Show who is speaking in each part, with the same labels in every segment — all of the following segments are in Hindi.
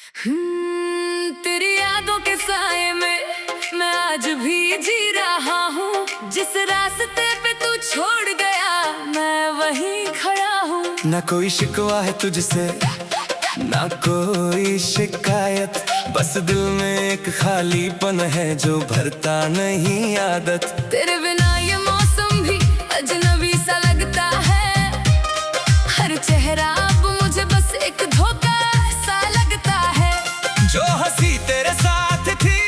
Speaker 1: तेरी यादों के साए में मैं आज भी जी रहा हूँ। जिस रास्ते पे तू छोड़ गया मैं वहीं खड़ा हूँ।
Speaker 2: ना कोई शिकवा है तुझसे ना कोई शिकायत, बस दिल में एक खालीपन है जो भरता नहीं आदत।
Speaker 1: तेरे बिना ये मौसम भी अजनबी सा लगता है। हर चेहरा अब मुझे बस एक धोखा सा लगता है।
Speaker 2: जो हंसी तेरे साथ थी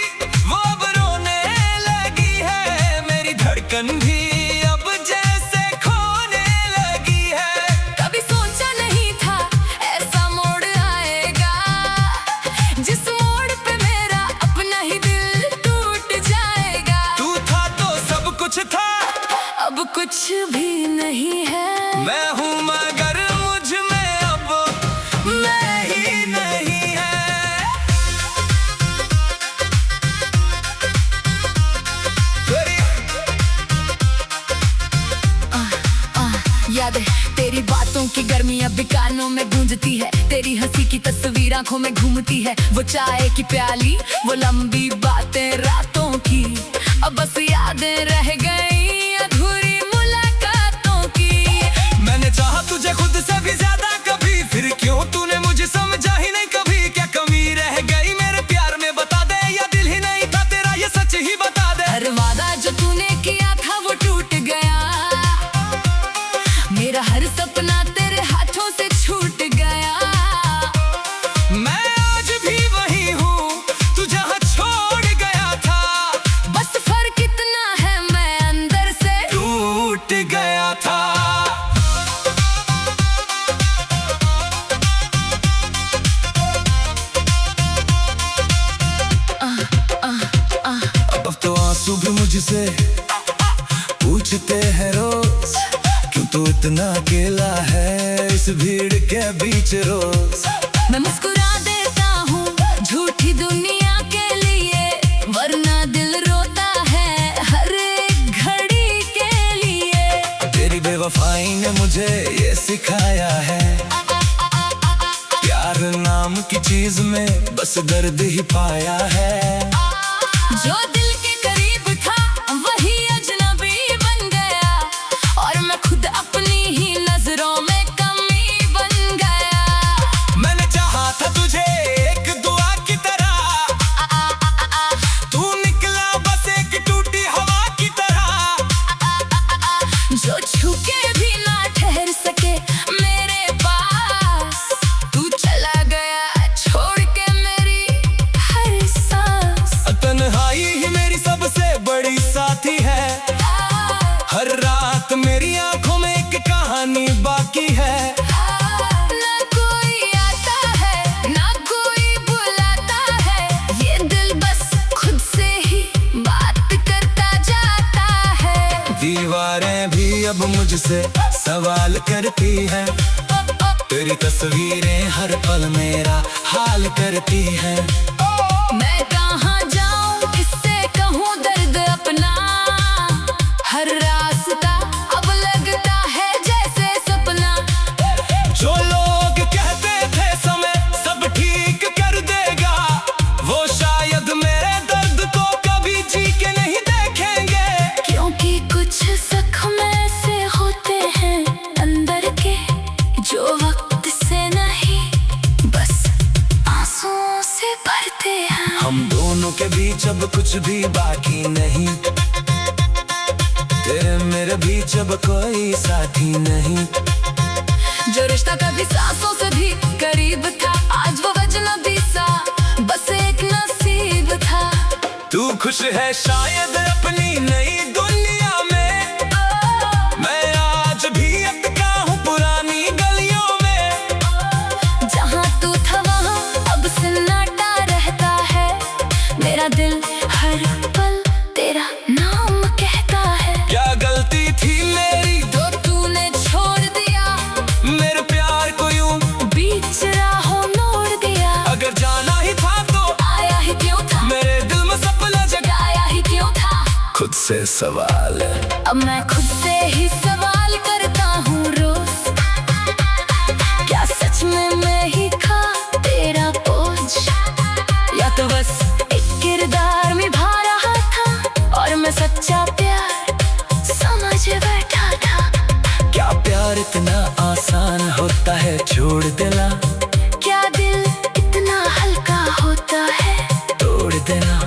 Speaker 2: वो अब रोने लगी है। मेरी धड़कन भी अब जैसे खोने लगी है।
Speaker 1: कभी सोचा नहीं था ऐसा मोड़ आएगा, जिस मोड़ पे मेरा अपना ही दिल टूट जाएगा।
Speaker 2: तू था तो सब कुछ था,
Speaker 1: अब कुछ भी नहीं है।
Speaker 2: मैं हूँ मगर मुझ में अब मैं ही नहीं है।
Speaker 1: याद है तेरी बातों की गर्मी अब भी कानों में गूंजती है। तेरी हंसी की तस्वीर आंखों में घूमती है। वो चाय की प्याली, वो लंबी बातें रातों की, अब बस यादें रह गई अधूरी मुलाकातों की।
Speaker 2: मैंने चाहा तुझे खुद से भी ज्यादा कभी, फिर क्यों तूने मुझे समझा ही नहीं कभी। क्या कमी रह गई मेरे प्यार में बता दे, या दिल ही नहीं था तेरा ये सच ही बता दे।
Speaker 1: हर वादा जो तूने किया था वो टूट गया। मेरा हर सपना तेरे हाथों से छूट गया।
Speaker 2: मैं आज भी वही हूँ तू जहाँ छोड़ गया था।
Speaker 1: बस फर्क इतना है मैं अंदर से
Speaker 2: टूट गया था। अब तो आंसू भी मुझसे पूछते हैं रोज, क्यों तू इतना अकेला है इस भीड़ के बीच रोज।
Speaker 1: मैं मुस्कुरा देता हूँ झूठी दुनिया के लिए, वरना दिल रोता है हर एक घड़ी के लिए।
Speaker 2: तेरी बेवफाई ने मुझे ये सिखाया है, प्यार नाम की चीज में बस दर्द ही पाया है।
Speaker 1: जो दिल के करीब था वही अजनबी बन गया, और मैं खुद अपनी ही नजरों में कमी बन गया।
Speaker 2: मैंने चाहा था तुझे एक दुआ की तरह, तू निकला बस एक टूटी हवा की तरह।
Speaker 1: जो छूके भी ना ठहर सके मेरे पास, तू चला गया छोड़ के मेरी हर सांस।
Speaker 2: तन्हाई ही मेरी सबसे बड़ी साथी है। हर रात मेरी आंखों में एक कहानी बाकी है।
Speaker 1: ना कोई आता है ना कोई बुलाता है, ये दिल बस खुद से ही बात करता जाता है।
Speaker 2: दीवारें भी अब मुझसे सवाल करती है, तेरी तस्वीरें हर पल मेरा हाल करती है।
Speaker 1: मैं कहाँ जाऊँ किससे कहूँ दर्द अपना, हर रास्ता अब लगता है जैसे सपना।
Speaker 2: जो लोग कहते थे समय सब ठीक कर देगा, वो शायद मेरे दर्द को कभी जी के नहीं देखेंगे।
Speaker 1: क्योंकि कुछ जख्म ऐसे होते हैं अंदर के, जो वक्त से नहीं बस आंसुओं से भरते हैं।
Speaker 2: हम दोनों के बीच अब कुछ भी बाकी नहीं, तेरे मेरे बीच अब कोई साथी नहीं।
Speaker 1: जो रिश्ता कभी सांसों से भी करीब था, आज वो अजनबी सा बस एक नसीब था।
Speaker 2: तू खुश है शायद अपनी नई दुनिया में, मैं आज भी अटका हूँ पुरानी गलियों में।
Speaker 1: जहाँ तू था वहाँ अब सन्नाटा रहता है, मेरा दिल हर पल तेरा नाम कहता है।
Speaker 2: क्या गलती थी मेरी
Speaker 1: तो तूने छोड़ दिया,
Speaker 2: मेरे प्यार को यूं
Speaker 1: बीच राहों मोड़ दिया।
Speaker 2: अगर जाना ही था तो
Speaker 1: आया ही क्यों था,
Speaker 2: मेरे दिल में सपना
Speaker 1: जगाया ही क्यों था।
Speaker 2: खुद से सवाल है,
Speaker 1: अब मैं खुद से ही सवाल करता हूँ रोज, क्या सच में मैं ही था तेरा बोझ।
Speaker 2: छोड़ देना।
Speaker 1: क्या दिल इतना हल्का होता है?
Speaker 2: तोड़ देना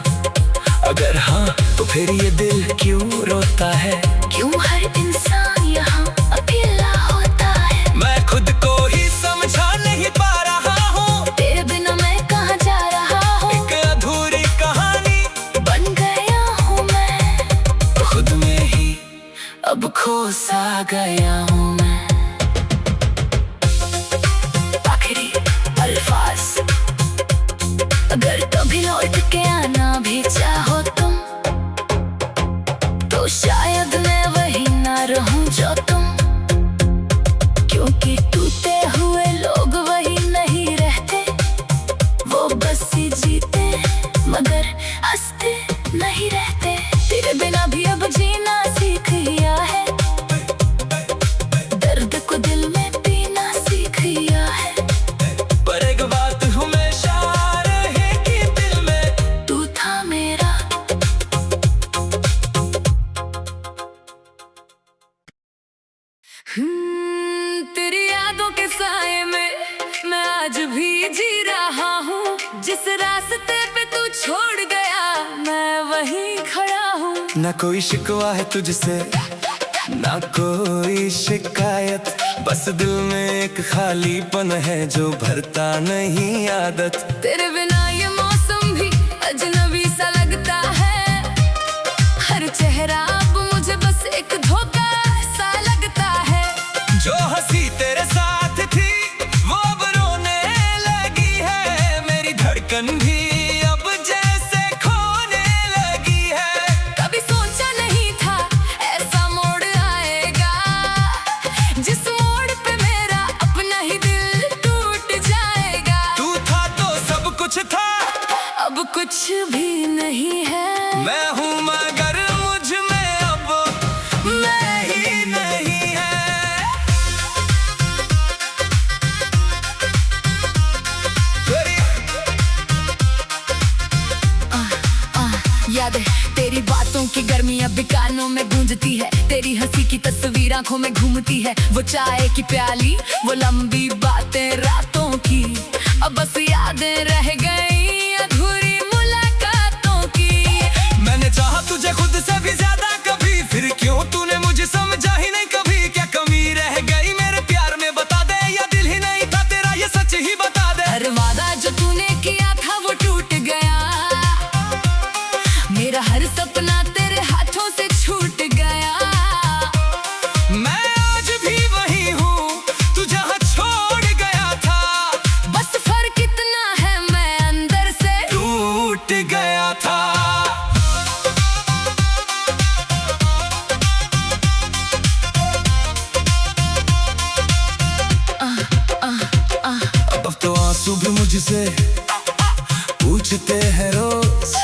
Speaker 2: अगर हाँ तो फिर ये दिल क्यों रोता है?
Speaker 1: क्यों हर इंसान यहाँ अकेला होता है?
Speaker 2: मैं खुद को ही समझा नहीं पा रहा हूँ,
Speaker 1: तेरे बिना मैं कहाँ जा रहा हूँ?
Speaker 2: एक अधूरी कहानी
Speaker 1: बन गया हूँ मैं,
Speaker 2: खुद में ही
Speaker 1: अब खो सा गया हूँ मैं। आखिरी अल्फाज, अगर कभी लौट के आना भी चाहो तुम, तो शायद मैं वही ना रहूं जो तुम। क्योंकि टूटे हुए लोग वही नहीं रहते, वो बस ही जीते मगर हंसते नहीं रहते। तेरे बिना भी अब जीना सीख लिया है, दर्द को दिल में पीना सीख लिया है।
Speaker 2: पर एक बात हमेशा रहेगी दिल में,
Speaker 1: तू था मेरा। तेरी यादों के साए में मैं आज भी जी रहा हूँ। जिस रास्ते पे तू छोड़ गया मैं वहीं खड़ा हूँ।
Speaker 2: ना कोई शिकवा है तुझसे ना कोई शिकायत, बस दिल में एक खालीपन है जो भरता नहीं आदत।
Speaker 1: तेरे बिना ये मौसम भी अजनबी सा लगता है, हर चेहरा अब मुझे बस एक धोखा सा लगता है।
Speaker 2: जो हंसी तेरे साथ थी वो अब रोने लगी है, मेरी धड़कन भी अब जैसे खोने लगी है।
Speaker 1: कभी सोचा नहीं था ऐसा मोड़ आएगा, जिस मोड़ पे मेरा अपना ही दिल टूट जाएगा।
Speaker 2: तू था तो सब कुछ था,
Speaker 1: अब कुछ भी नहीं है।
Speaker 2: मैं हूँ मगर मुझ में अब मैं ही नहीं है।
Speaker 1: याद है तेरी बातों की गर्मी अब भी कानों में गूंजती है, तेरी हंसी की तस्वीर आंखों में घूमती है। वो चाय की प्याली, वो लंबी बातें रातों की, अब बस यादें रह गई अधूरी मुलाकातों की।
Speaker 2: मैंने चाहा तुझे खुद से भी ज्यादा कभी, फिर क्यों तूने मुझे समझा ही नहीं कभी? क्या कमी रह गई मेरे प्यार में बता दे, या दिल ही नहीं था तेरा ये सच ही बता दे।
Speaker 1: हर वादा जो तूने किया था वो टूट गया, मेरा हर सपना तेरे हाथों से छूट गया।
Speaker 2: मैं आज भी वही हूँ तू जहाँ छोड़ गया था,
Speaker 1: बस फर्क इतना है मैं अंदर से
Speaker 2: टूट गया था। अब तो आंसू भी मुझसे पूछते हैं रोज,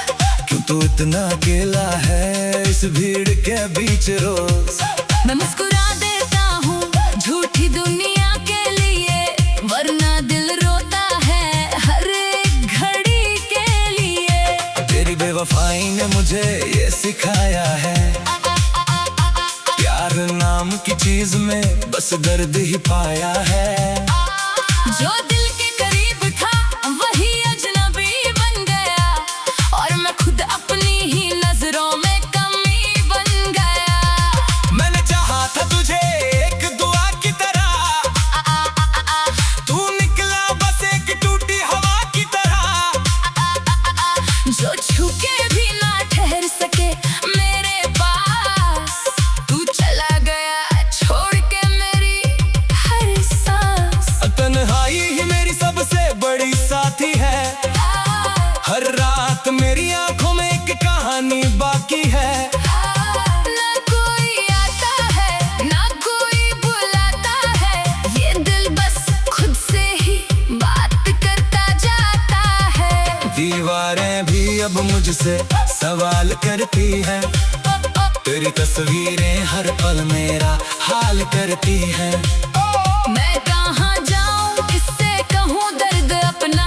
Speaker 2: क्यों तू इतना अकेला है इस भीड़ के बीच रोज।
Speaker 1: मैं मुस्कुरा देता हूँ झूठी दुनिया के लिए, वरना दिल रोता है हर एक घड़ी के लिए।
Speaker 2: तेरी बेवफाई ने मुझे ये सिखाया है, प्यार नाम की चीज में बस दर्द ही पाया है।
Speaker 1: जो दिल के करीब था वही अजनबी बन गया, और मैं खुद अपनी ही नजरों में कमी बन गया।
Speaker 2: मैंने चाहा था तुझे एक दुआ की तरह, तू निकला बस एक टूटी हवा की तरह।
Speaker 1: जो छूके भी ना ठहर सके मेरे पास, तू चला गया छोड़ के मेरी हर सांस।
Speaker 2: तन्हाई ही मेरी सबसे बड़ी साथी है, हर रात मेरी आंखों में एक कहानी बाकी है।
Speaker 1: ना कोई आता है ना कोई बुलाता है, ये दिल बस खुद से ही बात करता जाता है।
Speaker 2: दीवारें भी अब मुझसे सवाल करती हैं, तेरी तस्वीरें हर पल मेरा हाल करती हैं।
Speaker 1: मैं कहाँ जाऊँ किससे कहूँ दर्द अपना,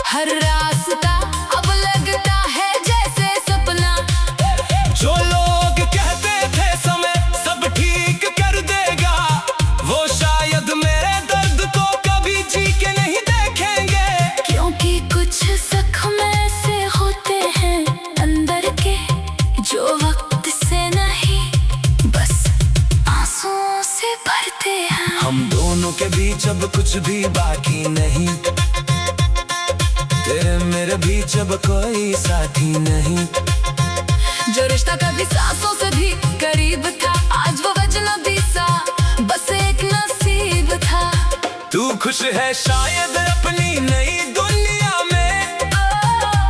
Speaker 1: हर रास्ता अब लगता है जैसे सपना।
Speaker 2: जो लोग कहते थे समय सब ठीक कर देगा, वो शायद मेरे दर्द जब कोई साथी नहीं।
Speaker 1: जो रिश्ता कभी सांसों से भी करीब था, आज वो अजनबी सा बस एक नसीब था।
Speaker 2: तू खुश है शायद अपनी नई दुनिया में,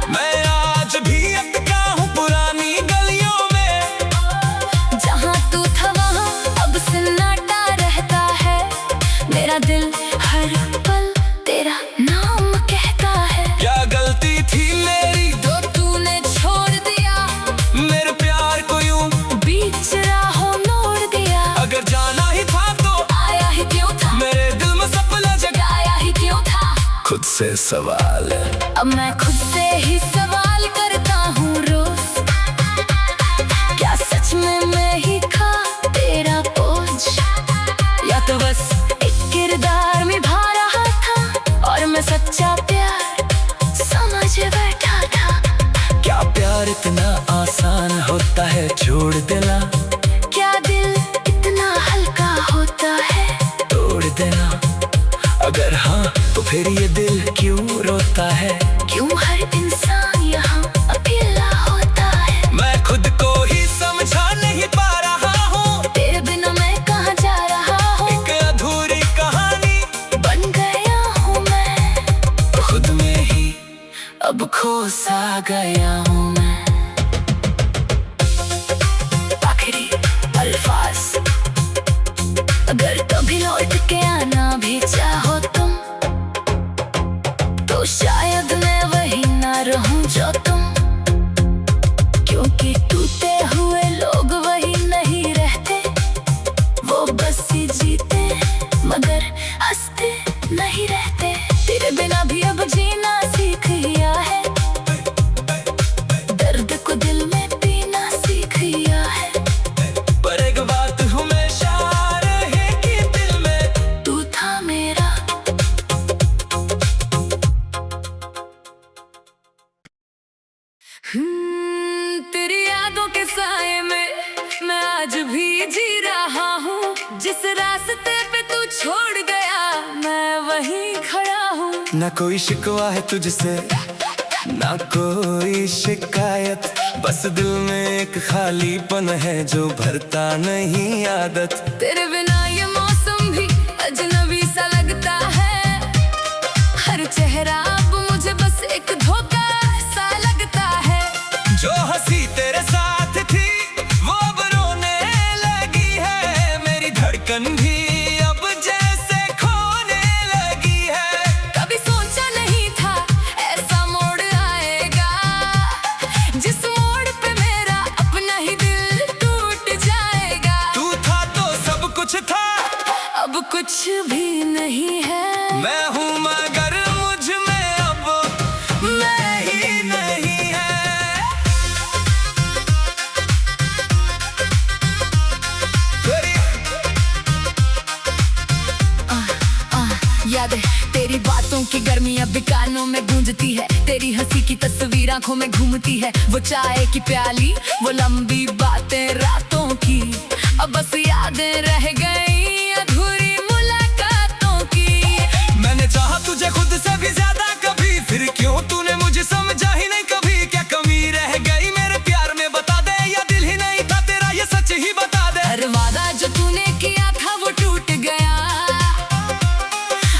Speaker 2: मैं आज भी अटका हूँ पुरानी गलियों में।
Speaker 1: जहाँ तू था वहाँ अब सन्नाटा रहता है, मेरा दिल हर पल तेरा नाम कहता है।
Speaker 2: क्या गलती थी मेरी
Speaker 1: तो तूने छोड़ दिया,
Speaker 2: मेरे प्यार को यूं
Speaker 1: बीच राहों मोड़ दिया।
Speaker 2: अगर जाना ही था तो
Speaker 1: आया ही क्यों था,
Speaker 2: मेरे दिल में सपना
Speaker 1: जगाया ही क्यों था।
Speaker 2: खुद से सवाल है,
Speaker 1: अब मैं खुद से ही सवाल करता हूँ रोज, क्या सच में मैं ही था तेरा बोझ, या तो बस एक किरदार निभा रहा था और मैं सच्चा प्यार समझ बैठा था।
Speaker 2: क्या प्यार इतना आसान होता है छोड़ देना,
Speaker 1: क्या दिल इतना हल्का होता है
Speaker 2: तोड़ देना। अगर हाँ तो फिर ये दिल क्यों रोता है,
Speaker 1: क्यों हर इंसान यहाँ अकेला होता है।
Speaker 2: मैं खुद को ही समझा नहीं पा रहा हूँ,
Speaker 1: तेरे बिना मैं कहाँ जा रहा हूँ,
Speaker 2: एक अधूरी कहानी
Speaker 1: बन गया हूँ मैं
Speaker 2: खुद में ही,
Speaker 1: अब खो सा गया हूँ मैं। आखिरी अल्फाज, अगर कभी लौट के आना भी चाहो तुम, तो शायद मैं वही ना रहूं जो तुम, क्योंकि टूटे हुए लोग वही नहीं रहते, वो बस ही जीते मगर हंसते नहीं रहते। तेरे बिना भी अब जीना सीख लिया है, दर्द को दिल में पीना सीख लिया है।
Speaker 2: पर एक बात हमेशा रहेगी दिल में,
Speaker 1: तू था मेरा। तेरी यादों के साए में मैं आज भी जी रहा हूँ, जिस रास्ते पे तू छोड़ गया मैं वहीं खड़ा हूँ।
Speaker 2: ना कोई शिकवा है तुझसे ना कोई शिकायत, बस दिल में एक खालीपन है जो भरता नहीं आदत।
Speaker 1: तेरे बिना ये मौसम भी अजनबी सा लगता है, हर चेहरा अब मुझे बस एक धोखा सा लगता है।
Speaker 2: जो हंसी तेरे साथ थी वो अब रोने लगी है, मेरी धड़कन भी अब जैसे खोने लगी है।
Speaker 1: कभी सोचा नहीं था ऐसा मोड़ आएगा, जिस मोड़ पे मेरा अपना ही दिल टूट जाएगा।
Speaker 2: तू था तो सब कुछ था,
Speaker 1: अब कुछ भी नहीं है,
Speaker 2: मैं हूँ मगर मुझ में अब मैं ही नहीं है।
Speaker 1: याद है तेरी बातों की गर्मी अब भी कानों में गूंजती है, तेरी हंसी की तस्वीर आंखों में घूमती है। वो चाय की प्याली, वो लंबी बातें रातों की, अब बस यादें रह गई अधूरी मुलाकातों की।
Speaker 2: मैंने चाहा तुझे खुद से भी ज्यादा कभी, फिर क्यों तूने मुझे समझा ही नहीं कभी। क्या कमी रह गई मेरे प्यार में बता दे, या दिल ही नहीं था तेरा ये सच ही बता दे।
Speaker 1: हर वादा जो तूने किया था वो टूट गया,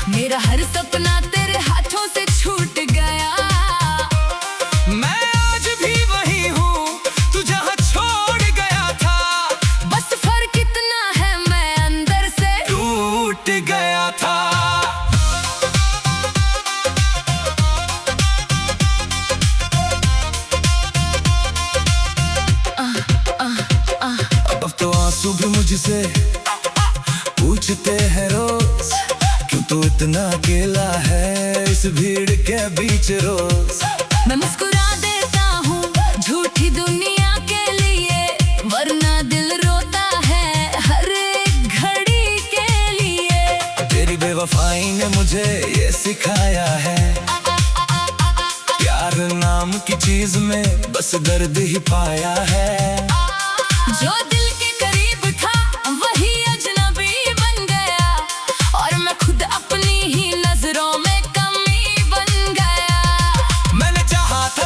Speaker 1: मेरा हर सपना तेरे हाथों से छूट गया।
Speaker 2: मैं आज भी वही हूँ तू जहाँ छोड़ गया था,
Speaker 1: बस फर्क इतना है मैं अंदर से
Speaker 2: टूट गया था। अब तो आंसू भी मुझसे पूछते हैं रोज, क्यों तू इतना अकेला है इस भीड़ के बीच रोज।
Speaker 1: मैं मुस्कुरा देता हूँ झूठी दुनिया के लिए, वरना दिल रोता है हर एक घड़ी के लिए।
Speaker 2: तेरी बेवफाई ने मुझे ये सिखाया है, प्यार नाम की चीज में बस दर्द ही पाया है।
Speaker 1: जो दिल के करीब था वही अजनबी बन गया, और मैं खुद अपनी ही नजरों में कमी बन गया।
Speaker 2: मैंने चाहा था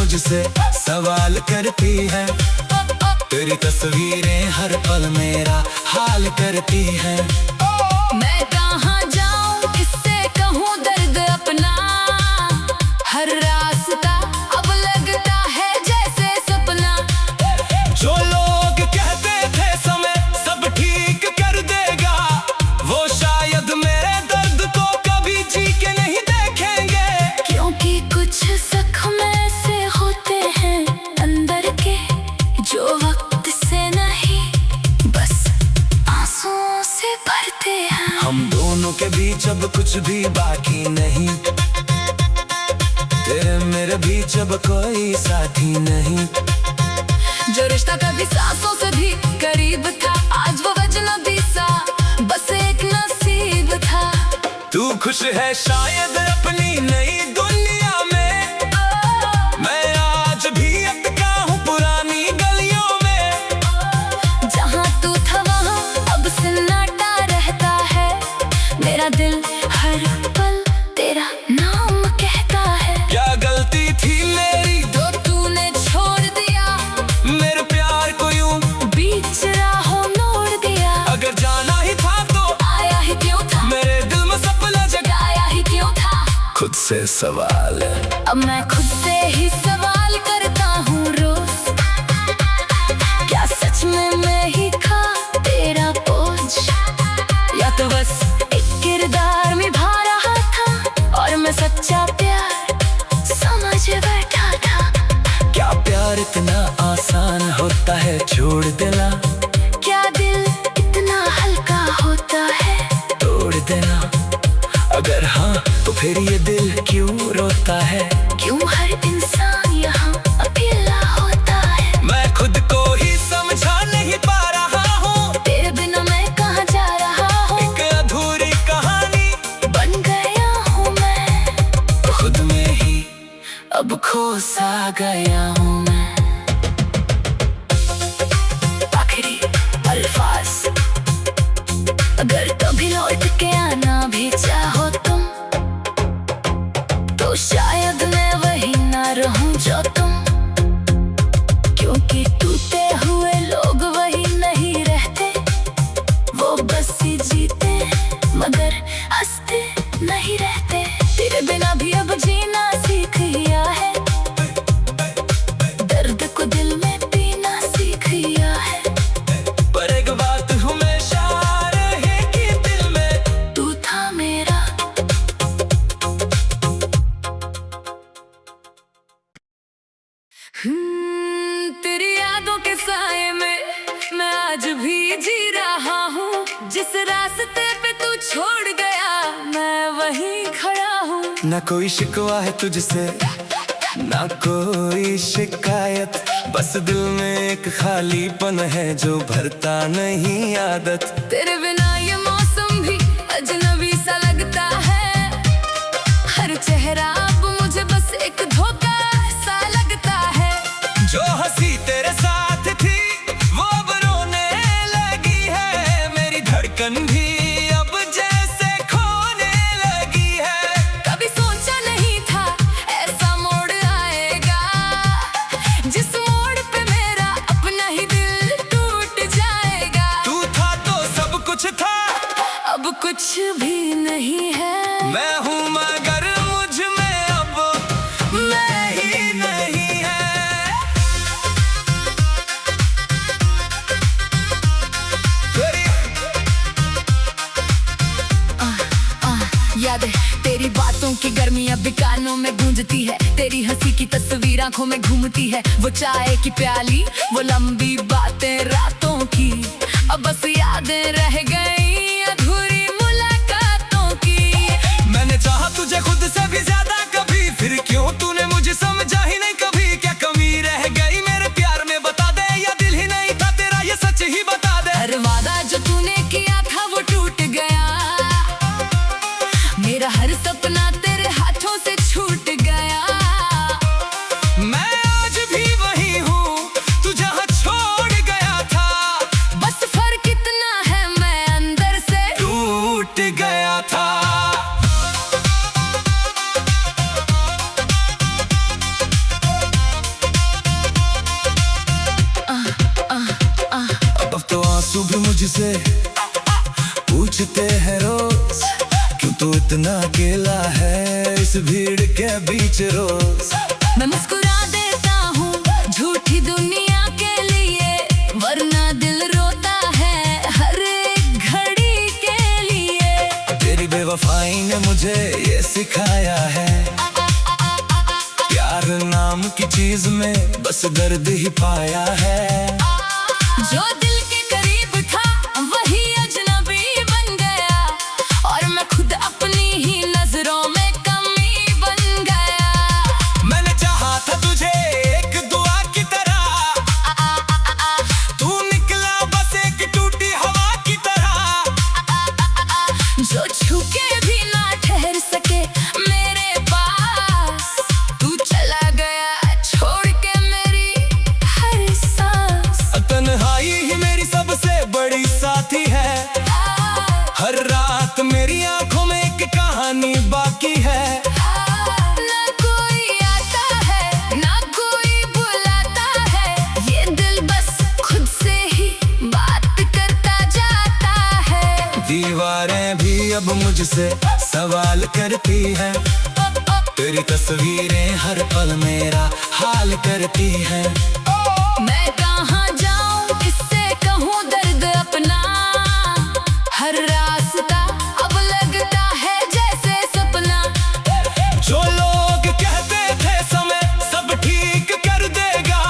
Speaker 2: मुझसे सवाल करती है। तेरी तस्वीरें हर पल मेरा हाल करती है।
Speaker 1: मैं कहाँ जाऊँ किससे कहूँ दर्द अपना, हर रास्ता अब लगता है जैसे सपना।
Speaker 2: जो लोग कहते थे समय सब ठीक कर देगा, वो शायद मेरे दर्द को कभी जी के नहीं देखेंगे।
Speaker 1: क्योंकि कुछ जख्म ऐसे होते हैं अंदर के, जो वक्त से नहीं बस आंसुओं से भरते हैं।
Speaker 2: हम दोनों के बीच अब कुछ भी बाकी नहीं, तेरे मेरे बीच अब कोई साथी नहीं।
Speaker 1: जो रिश्ता कभी सांसों से भी करीब था, आज वो अजनबी सा बस एक नसीब था।
Speaker 2: तू खुश है शायद अपनी नई दुनिया में, मैं आज भी अटका हूँ पुरानी गलियों में।
Speaker 1: जहाँ तू था वहाँ अब सन्नाटा रहता है, मेरा दिल हर पल तेरा नाम कहता है।
Speaker 2: क्या गलती थी मेरी
Speaker 1: तो तूने छोड़ दिया
Speaker 2: मेरे प्यार को यूं,
Speaker 1: बीच राहों मोड़ दिया।
Speaker 2: अगर जाना ही था तो
Speaker 1: आया ही क्यों था,
Speaker 2: मेरे दिल में सपना
Speaker 1: जगाया ही क्यों था।
Speaker 2: खुद से सवाल है,
Speaker 1: अब मैं खुद से ही सवाल करता हूँ रोज, क्या सच में मैं ही था तेरा बोझ, या तो बस एक किरदार निभा रहा था और मैं सच्चा प्यार समझ बैठा था।
Speaker 2: क्या प्यार इतना आसान होता है छोड़ देना,
Speaker 1: क्या दिल इतना हल्का होता है
Speaker 2: तोड़ देना। अगर हाँ तो फिर ये दिल क्यों रोता है,
Speaker 1: क्यों हर इंसान यहाँ अकेला होता है।
Speaker 2: मैं खुद को ही समझा नहीं पा रहा हूँ,
Speaker 1: तेरे बिना मैं कहाँ जा रहा हूँ,
Speaker 2: एक अधूरी कहानी
Speaker 1: बन गया हूँ मैं
Speaker 2: खुद में ही,
Speaker 1: अब खो सा गया हूँ मैं। आखिरी अल्फाज, अगर कभी लौट के आना भी चाहो तुम, तो शायद मैं वही ना रहूं जो तुम। क्योंकि टूटे हुए लोग वही नहीं रहते, वो बस ही जीते मगर हंसते नहीं रहते। तेरे बिना भी अब जीना सीख लिया है, दर्द को दिल में पीना सीख लिया है।
Speaker 2: पर एक बात हमेशा रहेगी दिल में,
Speaker 1: तू था मेरा। तेरी यादों के साए में मैं आज भी जी रहा हूँ, जिस रास्ते पे तू छोड़ गया मैं वहीं खड़ा हूँ।
Speaker 2: ना कोई शिकवा है तुझसे ना कोई शिकायत, बस दिल में एक खालीपन है जो भरता नहीं आदत।
Speaker 1: तेरे बिना ये मौसम भी अजनबी सा लगता है, हर चेहरा अब मुझे बस एक धोखा सा लगता है।
Speaker 2: जो हंसी तेरे साथ थी वो अब रोने लगी है, मेरी धड़कन भी अब जैसे खोने लगी है।
Speaker 1: कभी सोचा नहीं था ऐसा मोड़ आएगा, जिस मोड़ पे मेरा अपना ही दिल टूट जाएगा।
Speaker 2: तू था तो सब कुछ था,
Speaker 1: अब कुछ भी नहीं है।
Speaker 2: मैं हूँ मगर मुझ में अब मैं ही नहीं है।
Speaker 1: याद है तेरी बातों की गर्मी अब भी कानों में गूंजती है, तेरी हंसी की तस्वीर आंखों में घूमती है। वो चाय की प्याली, वो लंबी बातें रातों की, अब बस यादें रह गई अधूरी मुलाकातों की।
Speaker 2: मैंने चाहा तुझे खुद से भी ज्यादा कभी, फिर क्यों तूने मुझे समझा ही नहीं कभी। क्या कमी रह गई मेरे प्यार में बता दे, या दिल ही नहीं था तेरा ये सच ही बता दे।
Speaker 1: हर वादा जो तूने किया था वो टूट गया, मेरा हर सपना तेरे हाथों से छूट गया।
Speaker 2: मैं आज भी वही हूँ तू जहाँ छोड़ गया था। आंसू भी मुझसे पूछते हैं रोज, क्यों तू इतना अकेला है इस भीड़ के बीच रोज।
Speaker 1: मैं मुस्कुरा देता हूँ झूठी दुनिया के लिए, वरना दिल रोता है हर एक घड़ी के लिए।
Speaker 2: तेरी बेवफाई ने मुझे ये सिखाया है, प्यार नाम की चीज में बस दर्द ही पाया है।
Speaker 1: जो दिल के करीब था वही अजनबी बन गया, और मैं खुद अपनी ही नजरों में कमी बन गया।
Speaker 2: मैंने चाहा था तुझे एक दुआ की तरह, तू निकला बस एक टूटी हवा की तरह।
Speaker 1: जो छूके भी ना ठहर सके मेरे पास, तू चला गया छोड़ के मेरी हर सांस।
Speaker 2: तन्हाई ही मेरी सबसे बड़ी साथी है, हर रात मेरी आंखों में एक कहानी बाकी है।
Speaker 1: ना कोई आता है ना कोई बुलाता है, ये दिल बस खुद से ही बात करता जाता है।
Speaker 2: दीवारें भी अब मुझसे सवाल करती हैं, तेरी तस्वीरें हर पल मेरा हाल करती हैं।
Speaker 1: मैं कहाँ जाऊँ किससे कहूँ दर्द अपना, हर रास्ता अब लगता है जैसे सपना।
Speaker 2: जो लोग कहते थे समय सब ठीक कर देगा,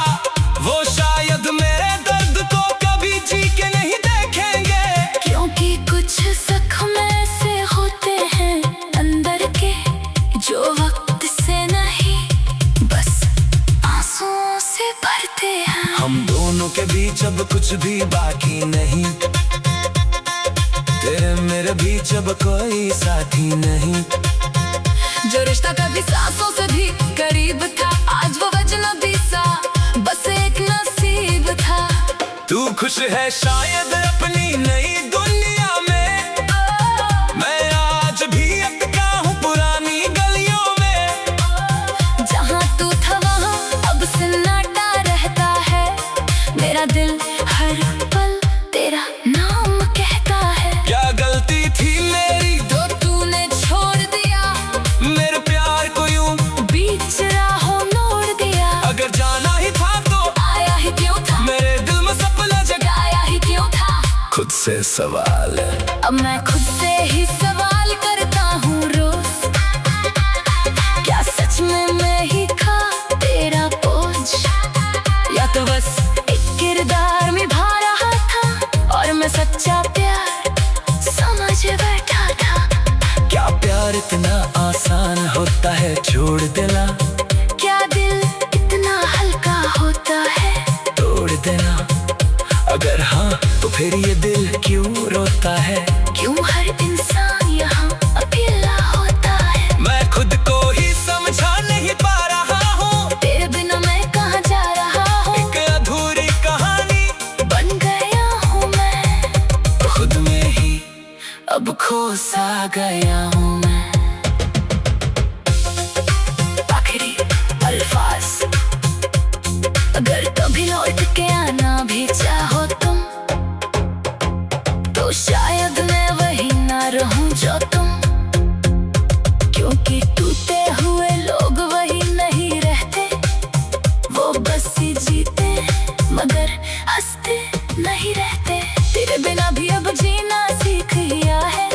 Speaker 2: वो शायद मेरे दर्द को कभी जी के नहीं देखेंगे।
Speaker 1: क्योंकि कुछ जख्म ऐसे होते हैं अंदर के, जो वक्त से नहीं बस आंसुओं से भरते हैं।
Speaker 2: हम दोनों के बीच अब कुछ भी बाकी नहीं, तेरे मेरे बीच अब कोई साथी नहीं।
Speaker 1: जो रिश्ता कभी सांसों से भी करीब था, आज वो अजनबी सा बस एक नसीब था।
Speaker 2: तू खुश है शायद अपनी नई दुनिया में, मैं आज भी अटका हूँ पुरानी गलियों में।
Speaker 1: जहाँ तू था वहाँ अब सन्नाटा रहता है, मेरा दिल हर पल तेरा नाम कहता है।
Speaker 2: क्या गलती थी मेरी
Speaker 1: तो तूने छोड़ दिया
Speaker 2: मेरे प्यार को यूं,
Speaker 1: बीच राहों मोड़ दिया।
Speaker 2: अगर जाना ही था तो
Speaker 1: आया ही क्यों था,
Speaker 2: मेरे दिल में सपना
Speaker 1: जगाया ही क्यों था।
Speaker 2: खुद से सवाल है,
Speaker 1: अब मैं खुद से ही सवाल करता हूँ रोज, क्या सच में मैं ही था तेरा बोझ, या तो बस एक किरदार निभा रहा था और मैं सच्चा प्यार समझ बैठा था।
Speaker 2: क्या प्यार इतना आसान होता है छोड़ देना,
Speaker 1: क्या दिल इतना हल्का होता है
Speaker 2: तोड़ देना। अगर हाँ तो फिर ये दिल क्यों रोता है,
Speaker 1: क्यों हर इंसान यहाँ अकेला होता है।
Speaker 2: मैं खुद को ही समझा नहीं पा रहा हूँ,
Speaker 1: तेरे बिना मैं कहाँ जा रहा हूँ,
Speaker 2: एक अधूरी कहानी
Speaker 1: बन गया हूँ मैं
Speaker 2: खुद में ही,
Speaker 1: अब खो सा गया हूँ मैं। आखिरी अल्फाज, अगर कभी लौट के आना भी चाहो तुम, तो शायद मैं वही ना रहूं जो तुम। क्योंकि टूटे हुए लोग वही नहीं रहते, वो बस ही जीते मगर हंसते नहीं रहते। तेरे बिना भी अब जीना सीख लिया है,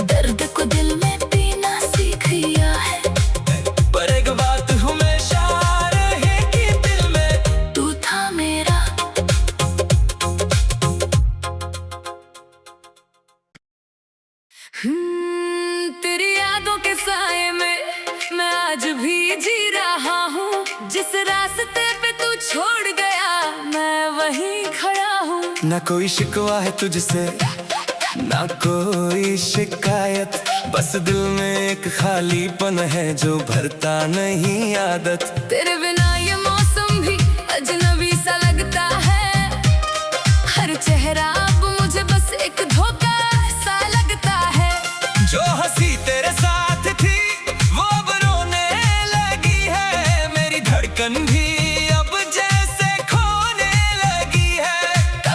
Speaker 1: दर्द को दिल में पीना सीख लिया है।
Speaker 2: पर एक बात हमेशा रहेगी दिल में,
Speaker 1: तू था मेरा। तेरी यादों के साए में मैं आज भी जी रहा हूँ, जिस रास्ते पे तू छोड़ गया मैं वहीं खड़ा हूँ।
Speaker 2: ना कोई शिकवा है तुझसे ना कोई शिकायत, बस दिल में एक खालीपन है जो भरता नहीं आदत।
Speaker 1: तेरे बिना ये मौसम भी अजनबी सा लगता है, हर चेहरा अब मुझे बस एक धोखा सा लगता है।
Speaker 2: जो हंसी तेरे साथ थी वो अब रोने लगी है, मेरी धड़कन भी अब जैसे खोने लगी है।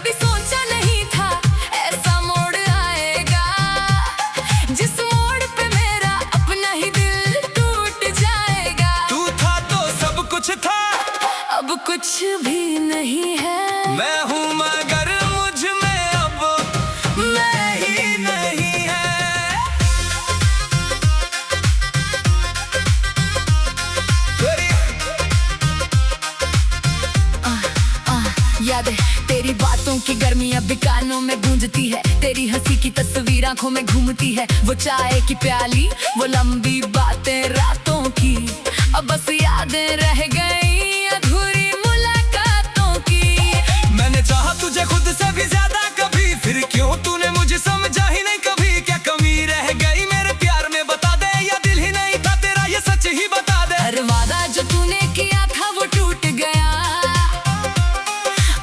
Speaker 1: नहीं है।
Speaker 2: मैं हूँ मगर मुझ में अब मैं ही नहीं है।
Speaker 1: याद है तेरी बातों की गर्मी अब भी कानों में गूंजती है। तेरी हंसी की तस्वीर आंखों में घूमती है। वो चाय की प्याली, वो लंबी बातें रातों की, अब बस यादें रह गई अधूरी मुलाकातों की।
Speaker 2: मैंने चाहा तुझे खुद से भी ज्यादा कभी, फिर क्यों तूने मुझे समझा ही नहीं कभी। क्या कमी रह गई मेरे प्यार में बता दे, या दिल ही नहीं था तेरा ये सच ही बता दे।
Speaker 1: हर वादा जो तूने किया था वो टूट गया,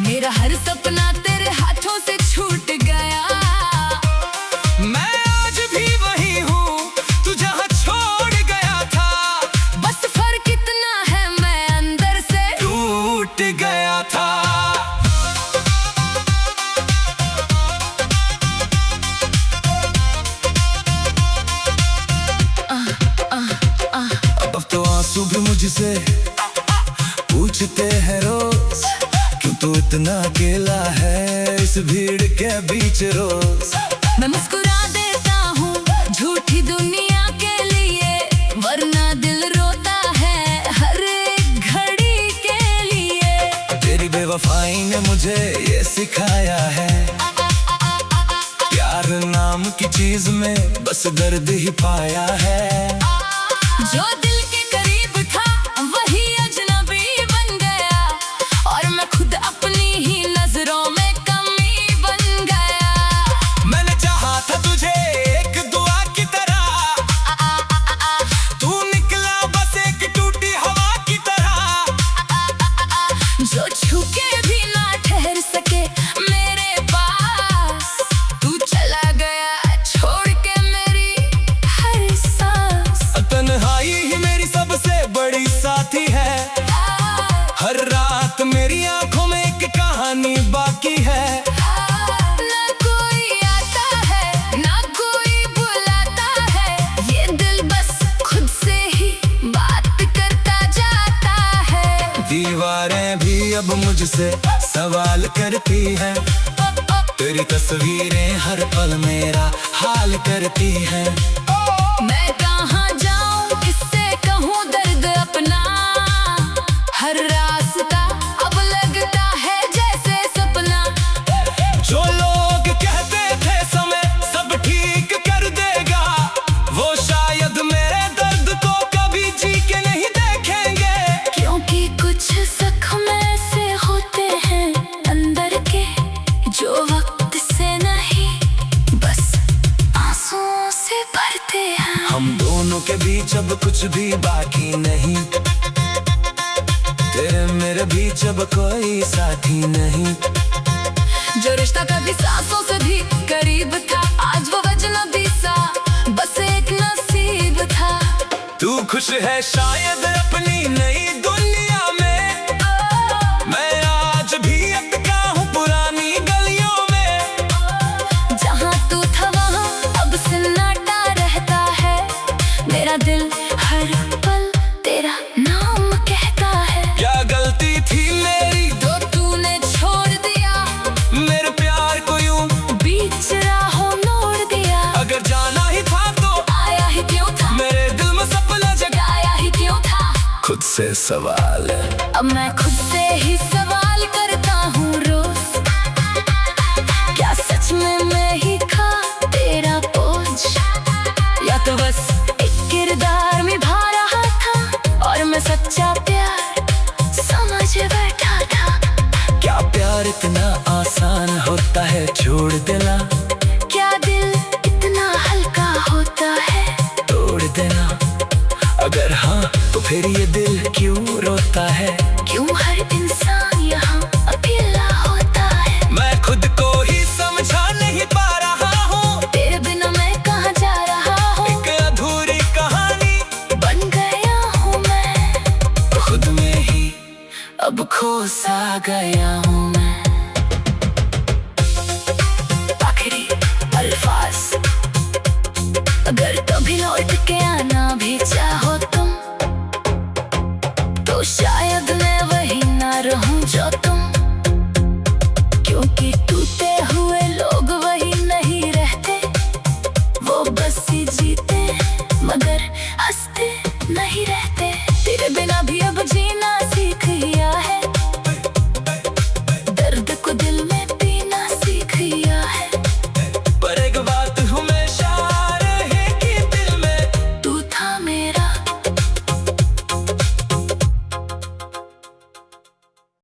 Speaker 1: मेरा हर सपना तेरे हाथों से छूट गया।
Speaker 2: मैं आज भी वही हूँ तू जहाँ छोड़ गया था,
Speaker 1: बस फर्क इतना है मैं अंदर से
Speaker 2: टूट गया था। अब तो आंसू भी मुझसे पूछते हैं रोज, क्यों तू इतना अकेला है इस भीड़ के बीच रोज।
Speaker 1: मैं मुस्कुरा देता हूँ झूठी दुनिया के लिए, वरना दिल रोता है हर एक घड़ी के लिए।
Speaker 2: तेरी बेवफाई ने मुझे ये सिखाया है, प्यार नाम की चीज में बस दर्द ही पाया है।
Speaker 1: जो दिल के करीब था वही अजनबी बन गया, और मैं खुद अपनी ही नजरों में कमी बन गया।
Speaker 2: मैंने चाहा था तुझे एक दुआ की तरह, तू निकला बस एक टूटी हवा की तरह।
Speaker 1: जो छूके भी ना ठहर सके मेरे पास, तू चला गया छोड़ के मेरी हर सांस।
Speaker 2: तन्हाई ही मेरी सबसे बड़ी साथी है, हर रात मेरी आंखों में एक कहानी बाकी है।
Speaker 1: ना कोई आता है ना कोई बुलाता है, ये दिल बस खुद से ही बात करता जाता है।
Speaker 2: दीवारें भी अब मुझसे सवाल करती हैं, तेरी तस्वीरें हर पल मेरा हाल करती हैं।
Speaker 1: मैं कहाँ जाऊँ किससे कहूँ दर्द अपना, हर रास्ता अब लगता है जैसे सपना।
Speaker 2: जो लोग कहते थे समय सब ठीक कर देगा, वो शायद मेरे दर्द को कभी जी के नहीं देखेंगे।
Speaker 1: क्योंकि कुछ जख्म ऐसे होते हैं अंदर के, जो वक्त से नहीं बस आंसुओं से भरते हैं।
Speaker 2: हम दोनों के बीच अब कुछ भी बाकी नहीं, तेरे मेरे बीच अब कोई साथी नहीं।
Speaker 1: जो रिश्ता कभी सांसों से भी करीब था, आज वो अजनबी सा बस एक नसीब था।
Speaker 2: तू खुश है शायद अपनी नई दुनिया में, मैं आज भी अटका हूँ पुरानी गलियों में।
Speaker 1: जहाँ तू था वहाँ अब सन्नाटा रहता है, मेरा दिल हर पल तेरा नाम कहता है।
Speaker 2: क्या गलती थी मेरी
Speaker 1: तो तूने छोड़ दिया
Speaker 2: मेरे प्यार को यूं,
Speaker 1: बीच राहों मोड़ दिया।
Speaker 2: अगर जाना ही था तो
Speaker 1: आया ही क्यों था,
Speaker 2: मेरे दिल में सपना
Speaker 1: जगाया ही क्यों था।
Speaker 2: खुद से सवाल है,
Speaker 1: अब मैं खुद से ही सवाल करता हूँ रोज, क्या सच में मैं ही था तेरा बोझ, या तो बस एक किरदार निभा रहा था और मैं सच्चा प्यार समझ बैठा था।
Speaker 2: क्या प्यार इतना आसान होता है छोड़ देना,
Speaker 1: क्या दिल इतना हल्का होता है
Speaker 2: तोड़ देना। अगर हाँ तो फिर ये दिल क्यों रोता है,
Speaker 1: क्यों हर इंसान यहाँ अकेला होता है।
Speaker 2: मैं खुद को ही समझा नहीं पा रहा हूँ,
Speaker 1: तेरे बिना मैं कहाँ जा रहा हूँ।
Speaker 2: एक अधूरी कहानी
Speaker 1: बन गया हूँ मैं
Speaker 2: खुद में ही,
Speaker 1: अब खो सा गया हूँ मैं। आखिरी अल्फाज, अगर कभी लौट के आना भी चाहो तुम, तो शायद मैं वही ना रहूं जो तुम।